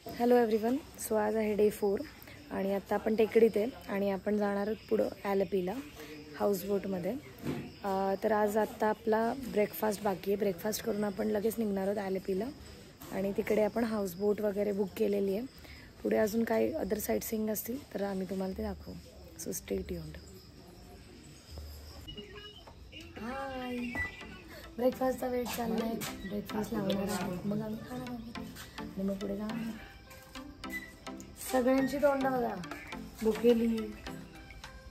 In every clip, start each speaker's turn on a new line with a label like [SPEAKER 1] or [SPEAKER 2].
[SPEAKER 1] Hello everyone. So आज आहे day 4 आणि आता आपण टेकडीत आहे आणि आपण जाणार आहोत पुढं ॲलपीला हाऊसबोटमध्ये. तर आज आत्ता आपला ब्रेकफास्ट बाकी आहे. ब्रेकफास्ट करून आपण लगेच निघणार आहोत ॲलपीला आणि तिकडे आपण हाऊसबोट वगैरे बुक केलेली आहे. पुढे अजून काही अदर साईट सीइंग असतील तर आम्ही तुम्हाला ते दाखवू. So stay tuned. हाय, ब्रेकफास्टचा वेट चालला आहे. ब्रेकफास्ट लावणार आहोत, मग आम्ही खाणार आहोत आणि मग पुढे जाणार. सगळ्यांची तोंड बघा, भुकेली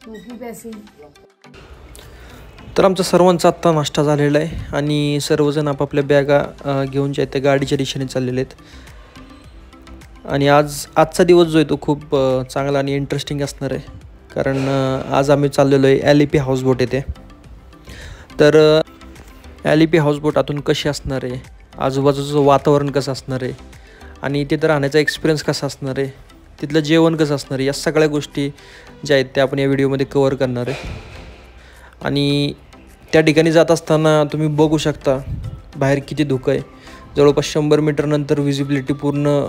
[SPEAKER 1] भुकी प्यासी.
[SPEAKER 2] तर आमचा सर्वांचा आत्ता नाश्ता झालेला आहे आणि सर्वजण आपापल्या बॅगा घेऊन जे त्या गाडीच्या दिशेने चाललेले आहेत. आणि आजचा दिवस जो आहे तो खूप चांगला आणि इंटरेस्टिंग असणार आहे, कारण आज आम्ही चाललेलो आहे ॲलपी हाऊसबोट येथे. तर ॲलपी हाऊसबोट आतून कशी असणार आहे, आजूबाजूचं वातावरण कसं असणार आहे आणि तिथं राहण्याचा एक्सपिरियन्स कसा असणार आहे, तिथलं जेवण कसं असणार आहे, या सगळ्या गोष्टी ज्या आहेत त्या आपण या व्हिडिओमध्ये कवर करणार आहे. आणि त्या ठिकाणी जात असताना तुम्ही बघू शकता बाहेर किती धुकं आहे. जवळपास 100 मीटर नंतर व्हिजिबिलिटी पूर्ण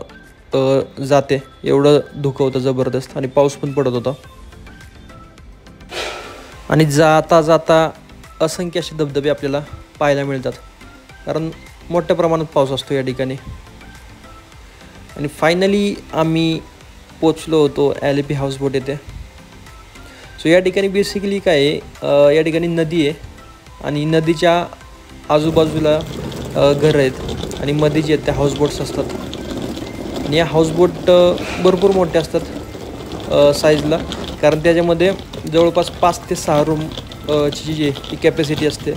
[SPEAKER 2] जाते, एवढं धुकं होतं जबरदस्त. आणि पाऊस पण पडत होता आणि जाता जाता असंख्य असे धबधबे आपल्याला पाहायला मिळतात, कारण मोठ्या प्रमाणात पाऊस असतो या ठिकाणी. आणि फायनली आम्ही पोचलो होतो ॲलपी हाऊसबोट येथे. सो या ठिकाणी बेसिकली काय आहे, या ठिकाणी नदी आहे आणि नदीच्या आजूबाजूला घरं आहेत आणि मध्ये जे आहेत त्या हाऊसबोट्स असतात. आणि या हाऊसबोट भरपूर मोठे असतात साईजला, कारण त्याच्यामध्ये जवळपास 5 ते 6 रूमची जी ती कॅपॅसिटी असते.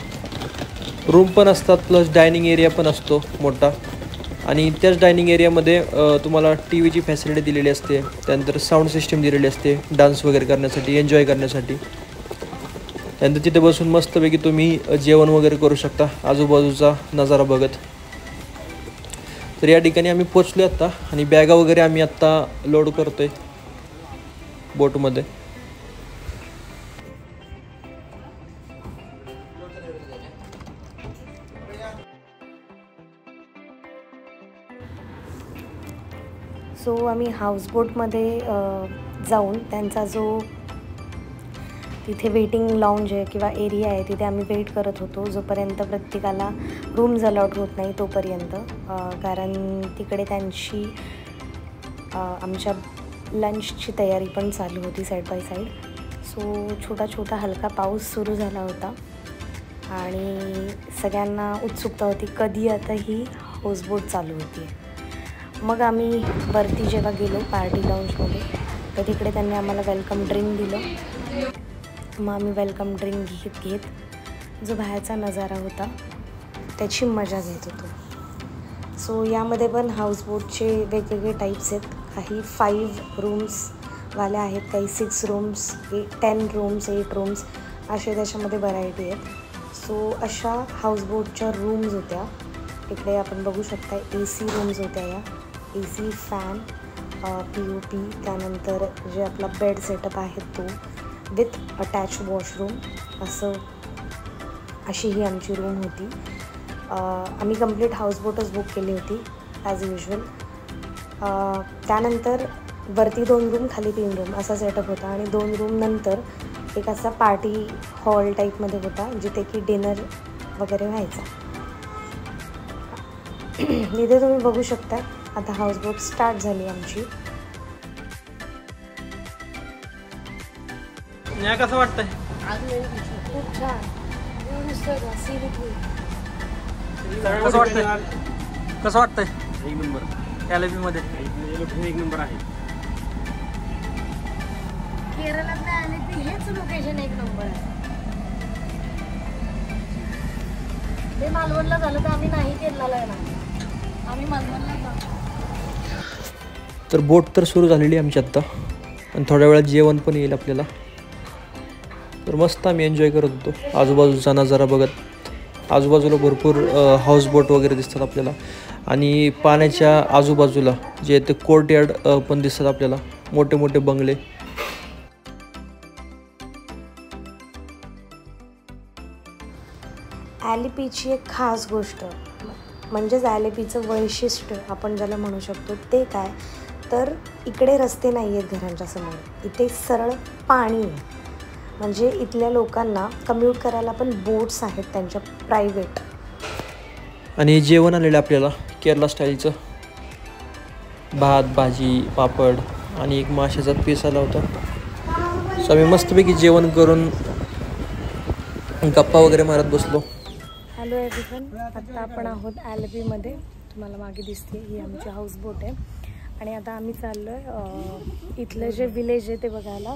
[SPEAKER 2] रूम पण असतात, प्लस डायनिंग एरिया पण असतो मोठा. आणि त्याच डायनिंग एरियामध्ये तुम्हाला टी व्हीची फॅसिलिटी दिलेली असते, त्यानंतर साऊंड सिस्टीम दिलेली असते डान्स वगैरे करण्यासाठी, एन्जॉय करण्यासाठी. त्यानंतर तिथे बसून मस्तपैकी तुम्ही जेवण वगैरे करू शकता आजूबाजूचा नजारा बघत. तर या ठिकाणी आम्ही पोचलो आत्ता आणि बॅगा वगैरे आम्ही आत्ता लोड करतो आहे बोटमध्ये.
[SPEAKER 1] सो आम्ही हाऊसबोटमध्ये जाऊन त्यांचा जो तिथे वेटिंग लाऊंज आहे किंवा एरिया आहे तिथे आम्ही वेट करत होतो, जोपर्यंत प्रत्येकाला रूम्स अलाउड होत नाही तोपर्यंत. कारण तिकडे त्यांची आमच्या लंचची तयारी पण चालू होती साईड बाय साईड. सो छोटा हलका पाऊस सुरू झाला होता आणि सगळ्यांना उत्सुकता होती कधी आता ही हाऊसबोट चालू होती. मग आम्ही वरती जेव्हा गेलो पार्टी लाऊंजमध्ये तर तिकडे त्यांनी आम्हाला वेलकम ड्रिंक दिलं. मग आम्ही वेलकम ड्रिंक घेत जो बाहेरचा नजारा होता त्याची मजा घेत होतो. सो यामध्ये पण हाऊसबोटचे वेगवेगळे टाईप्स आहेत. काही 5 रूम्सवाल्या आहेत, काही 6 रूम्स, 10 रूम्स, 8 रूम्स असे त्याच्यामध्ये व्हरायटी आहेत. सो अशा हाऊसबोटच्या रूम्स होत्या. इकडे आपण बघू शकता AC रूम्स होत्या, या AC, फॅन, POP, त्यानंतर जे आपला बेड सेटअप आहे तो विथ अटॅच वॉशरूम, अशी ही आमची रूम होती. आम्ही कंप्लीट हाऊसबोटच बुक केली होती ॲज युजल. त्यानंतर वरती 2 रूम, खाली 3 रूम असा सेटअप होता आणि 2 रूम नंतर एक असा पार्टी हॉल टाईपमध्ये होता जिथे की डिनर वगैरे व्हायचा. इथे तुम्ही बघू शकता आता हाऊसबोट स्टार्ट झाली आमची.
[SPEAKER 2] कसं वाटतंय?
[SPEAKER 1] खूप छान.
[SPEAKER 2] कसं वाटतंय? एक नंबर. ॲलपीमध्ये एक नंबर आहे.
[SPEAKER 1] केरळातलं ॲलपी हेच लोकेशन एक नंबर आहे. ते मालवणला झालं तर आम्ही नाही केरळला येणार, आम्ही मालवणला जाऊ.
[SPEAKER 2] तर बोट तर सुरू झालेली आमची आत्ता आणि थोड्या वेळात जेवण पण येईल आपल्याला. तर मस्त आम्ही एन्जॉय करत होतो आजूबाजूचा नजारा बघत. आजूबाजूला भरपूर हाऊसबोट वगैरे दिसतात आपल्याला आणि पाण्याच्या आजूबाजूला जे ते कोर्टयार्ड पण दिसतात आपल्याला, मोठे मोठे बंगले.
[SPEAKER 1] ॲलपीची एक खास गोष्ट म्हणजेच ॲलेपीचं वैशिष्ट्य आपण ज्याला म्हणू शकतो ते काय, तर इकडे रस्ते नाही आहेत घरांच्या समोर, इथे सरळ पाणी आहे. म्हणजे इथल्या लोकांना कम्यूट करायला पण बोट्स आहेत त्यांच्या प्रायव्हेट.
[SPEAKER 2] आणि जेवण आलेलं आपल्याला केरला स्टाईलचं, भात, भाजी, पापड आणि एक माशाचा पीस आला होता. सो आम्ही मस्तपैकी जेवण करून गप्पा वगैरे मारत बसलो.
[SPEAKER 1] हॅलो एव्हरीवन, आत्ता आपण आहोत ॲलेपीमध्ये. तुम्हाला मागे दिसते ही आमची हाऊसबोट आहे. आणि आता आम्ही चाललो आहे इथलं जे विलेज आहे ते बघायला.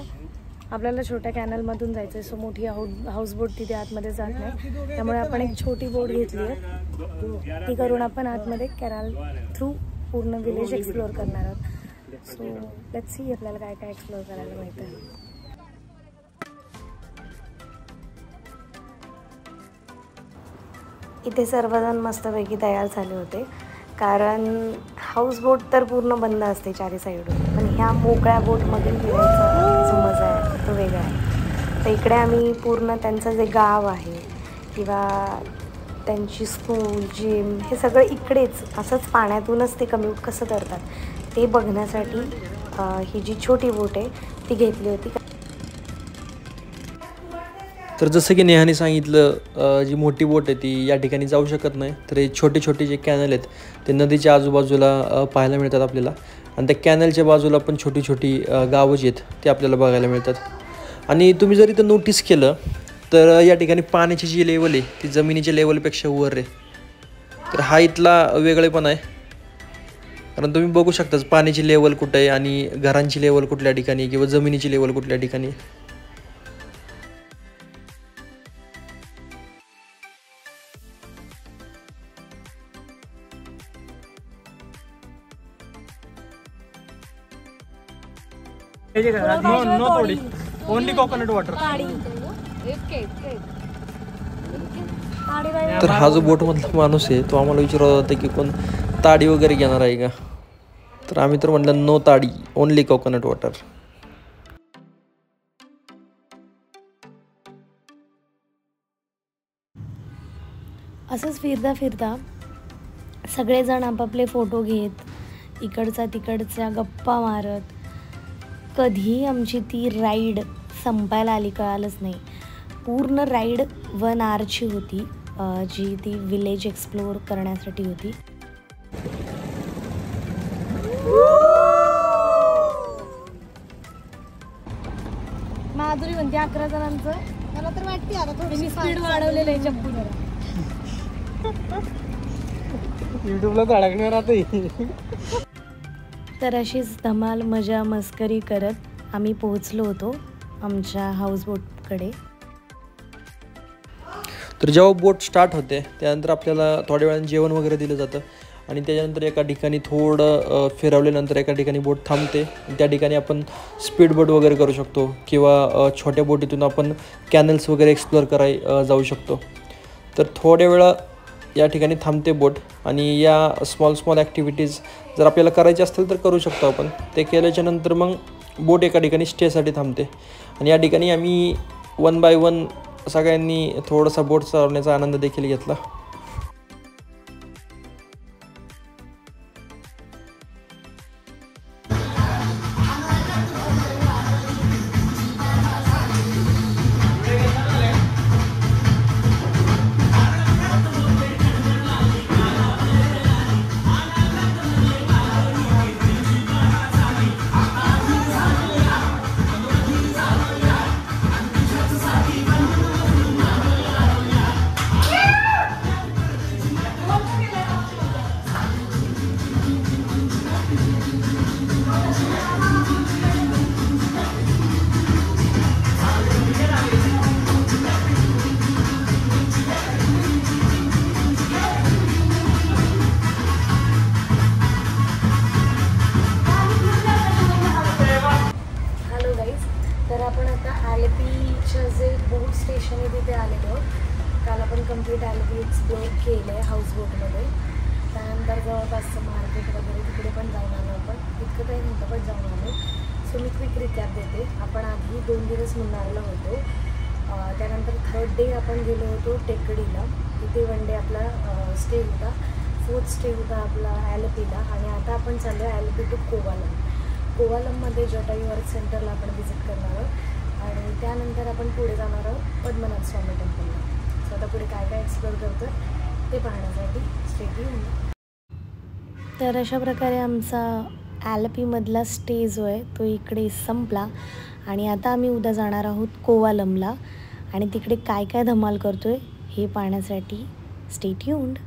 [SPEAKER 1] आपल्याला छोट्या कॅनलमधून जायचं आहे, सो मोठी हाऊसबोट तिथे आतमध्ये जात नाही. त्यामुळे आपण एक छोटी बोट घेतली आहे, ती करून आपण आतमध्ये कॅनल थ्रू पूर्ण विलेज एक्सप्लोअर करणार आहोत. सो लेट्स सी आपल्याला काय काय एक्सप्लोअर करायला माहिती आहे. इथे सर्वजण मस्तपैकी तयार झाले होते, कारण हाऊसबोट तर पूर्ण बंद असते चारी साईडून, पण ह्या मोकळ्या बोटमधून फिरायचा जो मजा आहे तो वेगळा आहे. तर इकडे आम्ही पूर्ण त्यांचं जे गाव आहे किंवा त्यांची स्कूल, जिम हे सगळं इकडेच असंच पाण्यातूनच ते कम्यूट कसं करतात ते बघण्यासाठी ही जी छोटी बोट आहे ती घेतली होती.
[SPEAKER 2] तर जसं की नेहाने सांगितलं, जी मोठी बोट आहे ती या ठिकाणी जाऊ शकत नाही. तर हे छोटे छोटे जे कॅनल आहेत ते नदीच्या आजूबाजूला पाहायला मिळतात आपल्याला. आणि त्या कॅनलच्या बाजूला पण छोटी छोटी गावं जी आहेत ते आपल्याला बघायला मिळतात. आणि तुम्ही जर इथं नोटीस केलं तर या ठिकाणी पाण्याची जी लेवल आहे ती जमिनीच्या लेवलपेक्षा वर आहे. तर हा इथला वेगळेपणा आहे, कारण तुम्ही बघू शकताच पाण्याची लेवल कुठं आहे आणि घरांची लेवल कुठल्या ठिकाणी किंवा जमिनीची लेवल कुठल्या ठिकाणी.
[SPEAKER 3] No todi. Only coconut water.
[SPEAKER 2] तर हा जो बोटमधला माणूस आहे तो आम्हाला विचारत होता की कोण ताडी वगैरे घेणार आहे का. तर आम्ही तर म्हटलं नो ताडी, ओनली कोकोनट वॉटर.
[SPEAKER 1] असंच फिरता फिरता सगळेजण आपापले फोटो घेत इकडचा तिकडच्या गप्पा मारत कधी आमची ती राईड संपायला आली कळालंच नाही. पूर्ण राईड 1 hourची होती, जी ती विलेज एक्सप्लोअर करण्यासाठी होती. माधुरी म्हणते 11 जणांचं. मला तर वाटते आता थोडी स्पीड वाढवलेलं आहे जम्पू जरा.
[SPEAKER 3] युट्यूबला धडकणार आता.
[SPEAKER 1] तर अशीच धमाल मजा मस्करी करत आम्ही पोहोचलो होतो आमच्या हाऊसबोटकडे.
[SPEAKER 2] तर जेव्हा बोट स्टार्ट होते त्यानंतर आपल्याला थोड्या वेळाने जेवण वगैरे दिलं जातं आणि त्याच्यानंतर एका ठिकाणी थोडं फिरवल्यानंतर एका ठिकाणी बोट थांबते. त्या ठिकाणी आपण स्पीड बोट वगैरे करू शकतो किंवा छोट्या बोटीतून आपण कॅनल्स वगैरे एक्सप्लोअर जाऊ शकतो. तर थोड्या वेळा या ठिकाणी थांबते बोट आणि या स्मॉल ॲक्टिव्हिटीज जर आपल्याला करायचे असतील तर करू शकतो आपण. ते केल्याच्यानंतर मग बोट एका ठिकाणी स्टेसाठी थांबते आणि या ठिकाणी आम्ही 1 by 1 सगळ्यांनी थोडासा बोट चालवण्याचा आनंद देखील घेतला.
[SPEAKER 1] ॲलेपीच्या जे बोट स्टेशन आहे तिथे आलेलो. काल आपण कम्प्लीट ॲलेपी एक्सप्लोअर केलं आहे हाऊसबोटमध्ये. त्यानंतर जवळपासचं मार्केट वगैरे तिकडे पण जाऊन आलो आपण. इतकं काही नव्हतं पण जाऊन आलो. सो मी क्विक रिकॅप देते. आपण आधी 2 दिवस मुन्नारला होतो. त्यानंतर 3rd डे आपण गेलो होतो टेकडीला. तिथे 1 डे आपला स्टे होता. 4th स्टे होता आपला ॲलपीला आणि आता आपण चाललो आहे ॲलपी टू कोवालम. कोवालममध्ये जटायू अर्थ सेंटरला आपण व्हिजिट करणार आहोत आणि त्यानंतर आपण पुढे जाणार आहोत पद्मनाभ स्वामी टेम्पलला. सो आता पुढे काय काय एक्सप्लोर करतो ते पाहण्यासाठी स्टे ट्यून. तर अशा प्रकारे आमचा ॲलपीमधला स्टे जो आहे तो इकडे संपला आणि आता आम्ही उद्या जाणार आहोत कोवालमला आणि तिकडे काय काय धमाल करतो आहे हे पाहण्यासाठी स्टे ट्यून्ड.